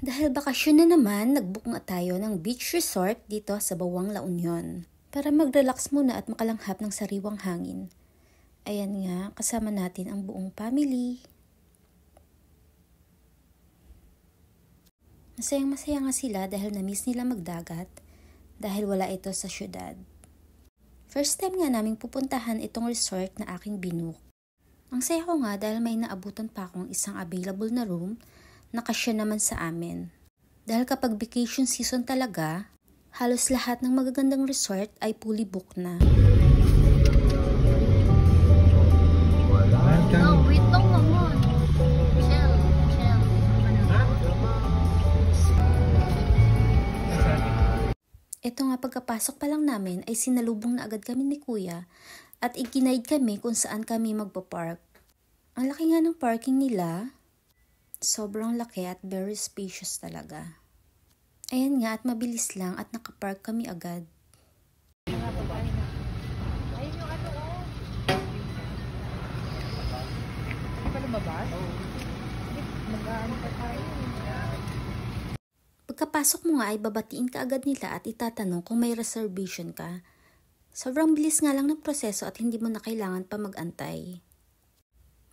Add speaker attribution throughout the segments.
Speaker 1: Dahil bakasyon na naman, nag-book nga tayo ng beach resort dito sa Bawang La Union para mag-relax muna at makalanghap ng sariwang hangin. Ayan nga, kasama natin ang buong family. Masayang-masaya nga sila dahil na-miss nila magdagat dahil wala ito sa syudad. First time nga naming pupuntahan itong resort na aking binook. Ang saya ko nga dahil may naabutan pa akong isang available na room na kasya naman sa amin. Dahil kapag vacation season talaga, halos lahat ng magagandang resort ay fully booked na.
Speaker 2: No, wait lang naman. Chill.
Speaker 1: Ito nga pagkapasok pa lang namin ay sinalubong na agad kami ni Kuya at i-guide kami kung saan kami magpapark. Ang laki nga ng parking nila. Sobrang laki at very spacious talaga. Ayan nga at mabilis lang at nakapark kami agad.
Speaker 2: Ayun yung ano ko. Hindi pa lumabas? Oo. Mag-ano pa tayo.
Speaker 1: Pagkapasok mo nga ay babatiin ka agad nila at itatanong kung may reservation ka. Sobrang bilis nga lang ng proseso at hindi mo na kailangan pa mag-antay.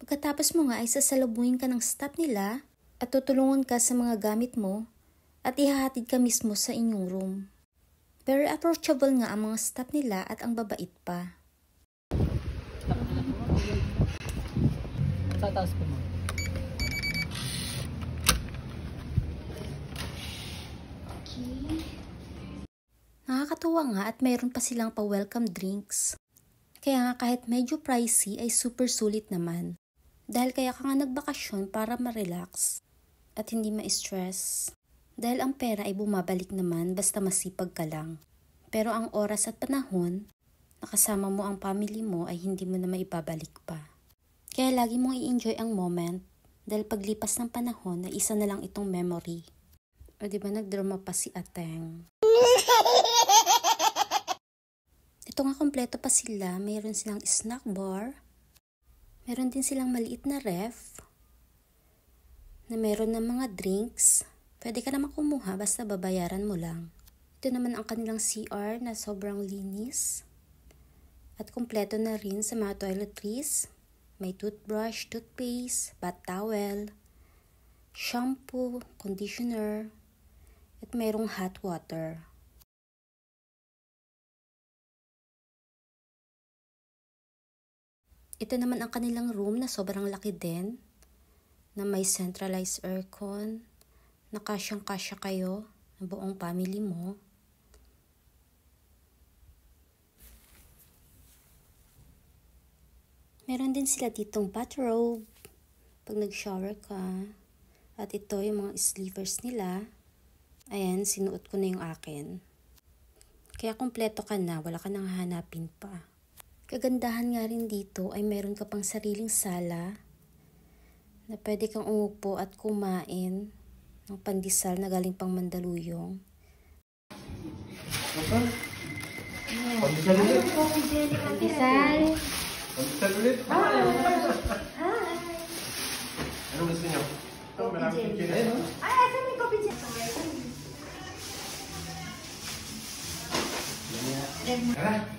Speaker 1: Pagkatapos mo nga ay sasalubungin ka ng staff nila at tutulungan ka sa mga gamit mo at ihahatid ka mismo sa inyong room. Very approachable nga ang mga staff nila at ang babait pa.
Speaker 3: Sa taas po mo.
Speaker 1: Nakakatuwa nga at mayroon pa silang pa-welcome drinks. Kaya nga kahit medyo pricey ay super sulit naman. Dahil kaya ka nga nagbakasyon para ma-relax at hindi ma-stress. Dahil ang pera ay bumabalik naman basta masipag ka lang. Pero ang oras at panahon, nakasama mo ang family mo ay hindi mo na maibabalik pa. Kaya lagi mong i-enjoy ang moment dahil paglipas ng panahon ay isa na lang itong memory. O diba nagdrama pa si Ateng? Ito nga kompleto pa sila, mayroon silang snack bar. Meron din silang maliit na ref na meron ng mga drinks. Pwede ka naman kumuha basta babayaran mo lang. Ito naman ang kanilang CR na sobrang linis. At kompleto na rin sa mga toiletries. May toothbrush, toothpaste, bath towel, shampoo, conditioner, at mayroong hot water. Ito naman ang kanilang room na sobrang laki din, na may centralized aircon, na kasyang-kasya kayo, ang buong family mo. Meron din sila ditong bathrobe, pag nag-shower ka. At ito yung mga sleepers nila. Ayan, sinuot ko na yung akin. Kaya kompleto ka na, wala ka nang hahanapin pa. Kagandahan nga rin dito ay meron ka pang sariling sala na pwede kang umupo at kumain ng pandesal na galing pang Mandaluyong.
Speaker 3: Pandesal ulit?
Speaker 2: Pandesal.
Speaker 3: Pandesal ulit?
Speaker 2: Hi.
Speaker 3: Ano gusto niyo? Ito, maraming kitchen. Ayun, no?
Speaker 2: Ay, asan may coffee dyan?
Speaker 3: Tara.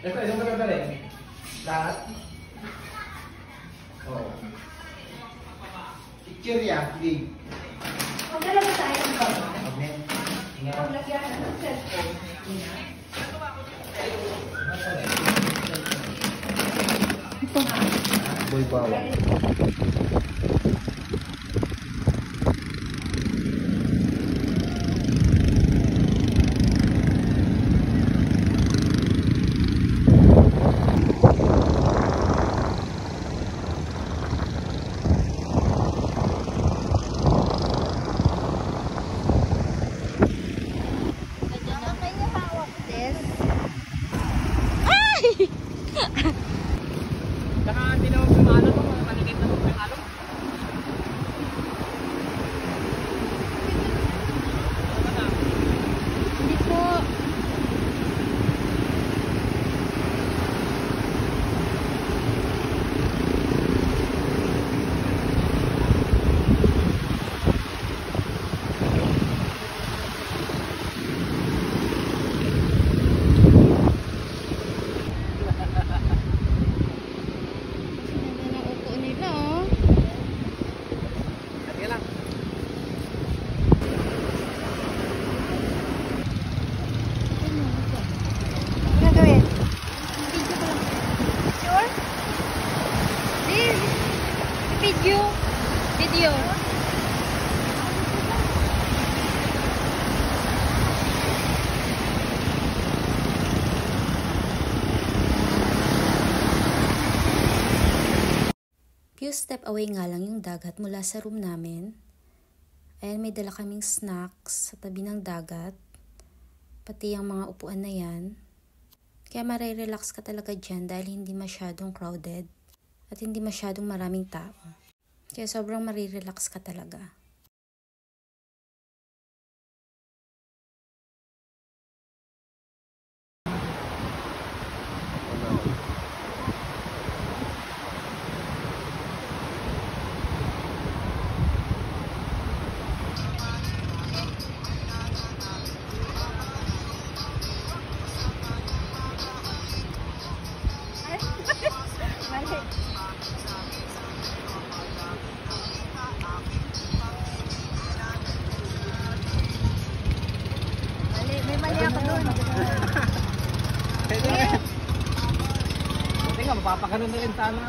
Speaker 3: Ito, isang ba galing? Lahat? Oo. Picture ya, big.
Speaker 2: Magdala ba tayo ng baba?
Speaker 3: Okay.
Speaker 2: Paglagyan ng cellphone.
Speaker 3: Boy bawang. Saka hindi naman pumalo to, mga maliit na pumalo.
Speaker 1: Few step away nga lang yung dagat mula sa room namin. Ayan, may dala kaming snacks sa tabi ng dagat. Pati yung mga upuan na yan. Kaya marirelax ka talaga dyan dahil hindi masyadong crowded. At hindi masyadong maraming tao. Kaya sobrang marirelax ka talaga.
Speaker 2: May mali ako doon.
Speaker 4: Buti nga, mapapakaroon na rin sana.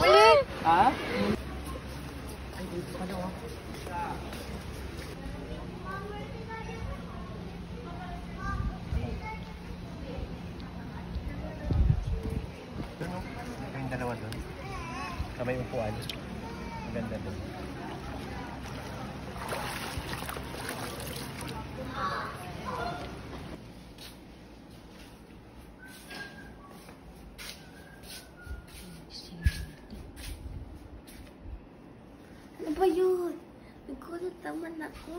Speaker 2: Ulit!
Speaker 4: Ha?
Speaker 2: Ay, dito pa daw.
Speaker 3: Kayong dalawa doon. Kamay upuan. Maganda doon.
Speaker 1: Ano ba yun? Nagulat naman ako.